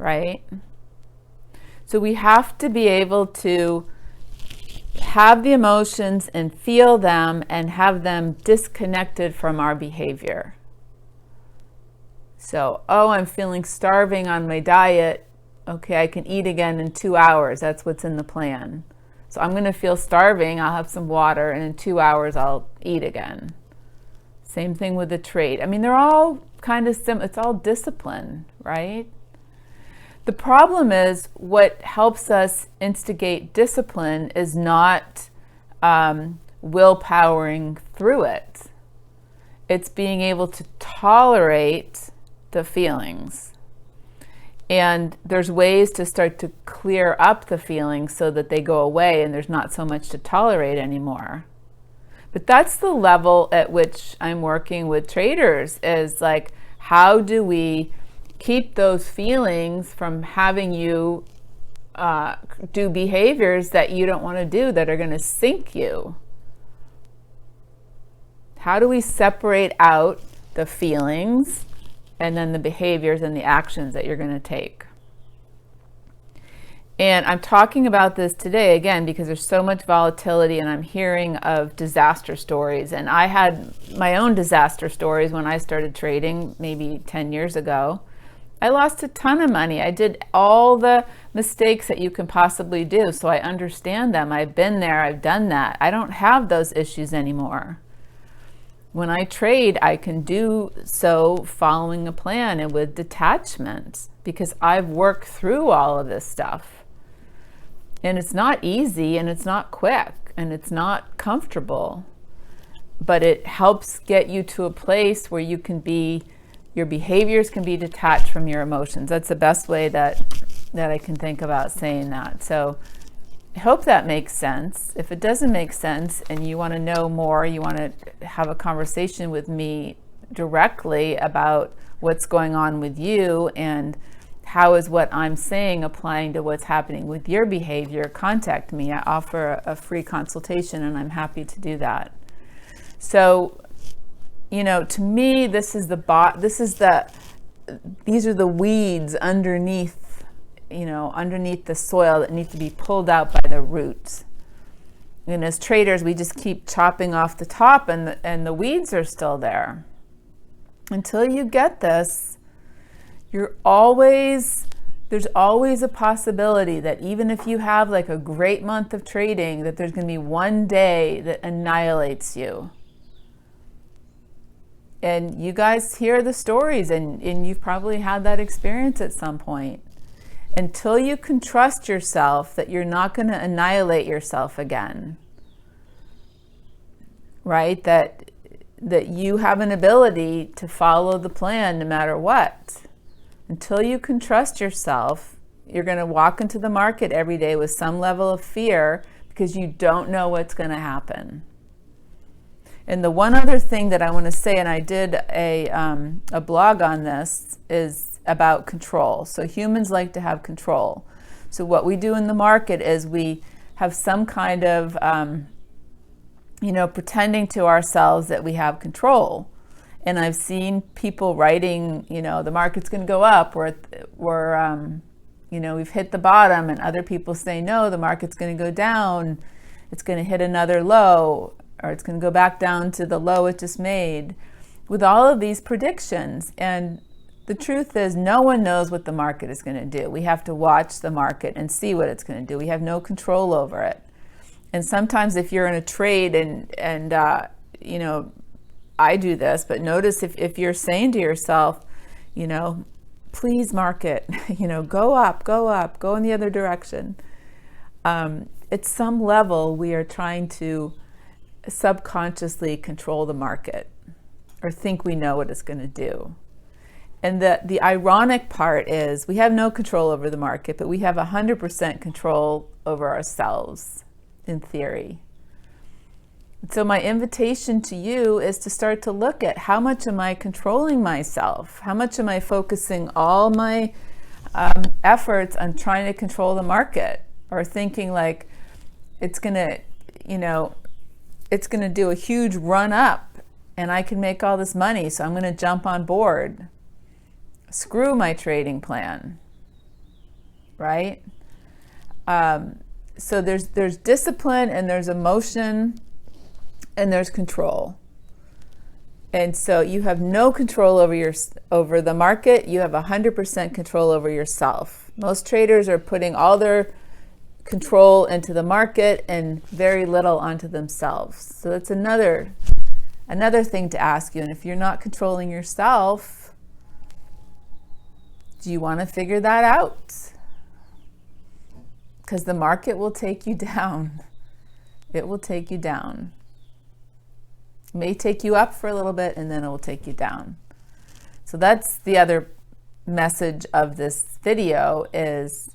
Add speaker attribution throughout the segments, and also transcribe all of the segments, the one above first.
Speaker 1: right? So we have to be able to have the emotions and feel them and have them disconnected from our behavior. So, oh, I'm feeling starving on my diet. Okay, I can eat again in 2 hours. That's what's in the plan. So I'm going to feel starving. I'll have some water, and in 2 hours I'll eat again. Same thing with the trade. I mean, they're all kind of it's all discipline, right? The problem is what helps us instigate discipline is not willpowering through it. It's being able to tolerate the feelings. And there's ways to start to clear up the feelings so that they go away and there's not so much to tolerate anymore. But that's the level at which I'm working with traders, is like, how do we keep those feelings from having you do behaviors that you don't want to do, that are going to sink you? How do we separate out the feelings and then the behaviors and the actions that you're going to take? And I'm talking about this today, again, because there's so much volatility and I'm hearing of disaster stories. And I had my own disaster stories when I started trading maybe 10 years ago. I lost a ton of money. I did all the mistakes that you can possibly do, so I understand them. I've been there, I've done that. I don't have those issues anymore. When I trade, I can do so following a plan and with detachment, because I've worked through all of this stuff. And it's not easy, and it's not quick, and it's not comfortable, but it helps get you to a place where you can be, your behaviors can be detached from your emotions. That's the best way that I can think about saying that. So I hope that makes sense. If it doesn't make sense and you want to know more, you want to have a conversation with me directly about what's going on with you and how is what I'm saying applying to what's happening with your behavior, contact me. I offer a free consultation and I'm happy to do that. So, you know, to me, these are the weeds underneath, you know, underneath the soil that need to be pulled out by the roots. And as traders, we just keep chopping off the top and the weeds are still there. Until you get this, there's always a possibility that even if you have like a great month of trading, that there's going to be one day that annihilates you. And you guys hear the stories, and you've probably had that experience at some point. Until you can trust yourself that you're not going to annihilate yourself again, right? That you have an ability to follow the plan no matter what. Until you can trust yourself, you're going to walk into the market every day with some level of fear because you don't know what's going to happen. And the one other thing that I want to say, and I did a blog on this, is about control. So humans like to have control. So what we do in the market is we have some kind of, pretending to ourselves that we have control. And I've seen people writing, the market's going to go up, we've hit the bottom, and other people say, no, the market's going to go down, it's going to hit another low, or it's going to go back down to the low it just made, with all of these predictions. And the truth is, no one knows what the market is going to do. We have to watch the market and see what it's going to do. We have no control over it. And sometimes if you're in a trade and I do this, but notice if you're saying to yourself, please market, go up, go in the other direction. At some level, we are trying to subconsciously control the market or think we know what it's going to do. And the ironic part is we have no control over the market, but we have 100% control over ourselves in theory. So my invitation to you is to start to look at how much am I controlling myself? How much am I focusing all my efforts on trying to control the market, or thinking like it's going to do a huge run up and I can make all this money, so I'm going to jump on board. Screw my trading plan. right? So there's discipline, and there's emotion, and there's control. And so you have no control over the market. You have 100% control over yourself. Most traders are putting all their control into the market and very little onto themselves. So that's another thing to ask you. And if you're not controlling yourself, do you want to figure that out? Because the market will take you down. It will take you down. It may take you up for a little bit, and then it will take you down. So that's the other message of this video, is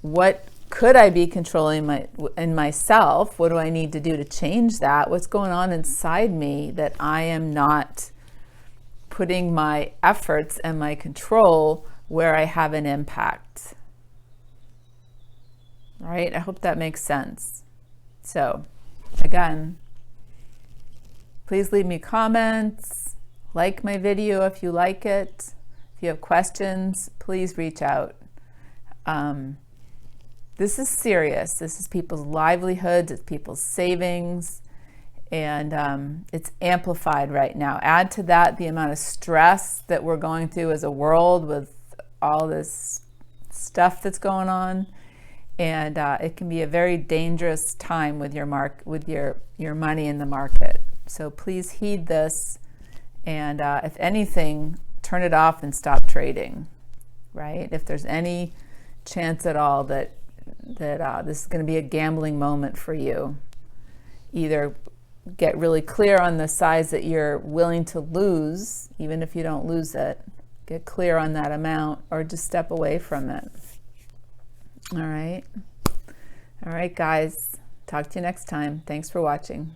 Speaker 1: what could I be controlling in myself? What do I need to do to change that? What's going on inside me that I am not putting my efforts and my control where I have an impact? All right, I hope that makes sense. So again, please leave me comments, like my video if you like it. If you have questions, please reach out. This is serious. This is people's livelihoods, it's people's savings, and it's amplified right now. Add to that the amount of stress that we're going through as a world with all this stuff that's going on, and it can be a very dangerous time with your money in the market. So please heed this, and if anything, turn it off and stop trading, right? If there's any chance at all that this is going to be a gambling moment for you, either get really clear on the size that you're willing to lose, even if you don't lose it, get clear on that amount, or just step away from it. All right, guys, talk to you next time. Thanks for watching.